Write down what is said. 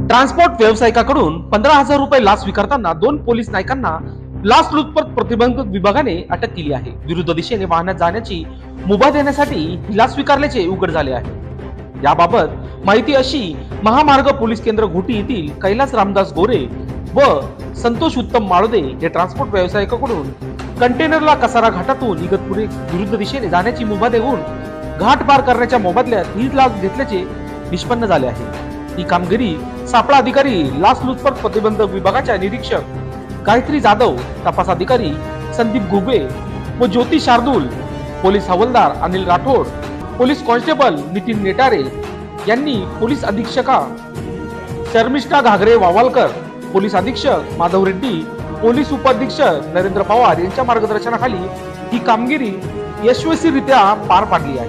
Transport व्यावसायिकाकडून 15,000 रुपये लाच स्वीकारताना 2 पोलीस नायकांना लाचलुचपत प्रतिबंधक विभागाने अटक केली आहे. विरुद्ध दिशेने वाहनात जाण्याची मुभा देण्यासाठी ही लाच स्वीकारल्याचे उघड झाले आहे. याबाबत माहिती अशी, महामार्ग पोलीस केंद्र घोटी येथील कैलास रामदास गोरे व संतोष उत्तम माळोदे हे ट्रान्सपोर्ट व्यावसायिकाकडून कंटेनरला कसारा घाटातून इगतपुरी विरुद्ध दिशेने जाण्याची मुभा देऊन घाट पार करण्याच्या मोबदल्यात ही लाच घेतल्याचे निष्पन्न झाले आहे. ही कामगिरी सापळा अधिकारी लाचलुचपत प्रतिबंधक विभागाच्या निरीक्षक गायत्री जाधव, तपास अधिकारी संदीप घुगे व ज्योती शार्दूल, पोलीस हवालदार अनिल राठोड, पोलीस कॉन्स्टेबल नितीन नेटारे यांनी पोलीस अधीक्षका शर्मिष्ठा घागरे वावालकर, पोलीस अधीक्षक माधव रेड्डी, पोलीस उपअधीक्षक नरेंद्र पवार यांच्या मार्गदर्शनाखाली ही कामगिरी यशस्वीरित्या पार पाडली आहे.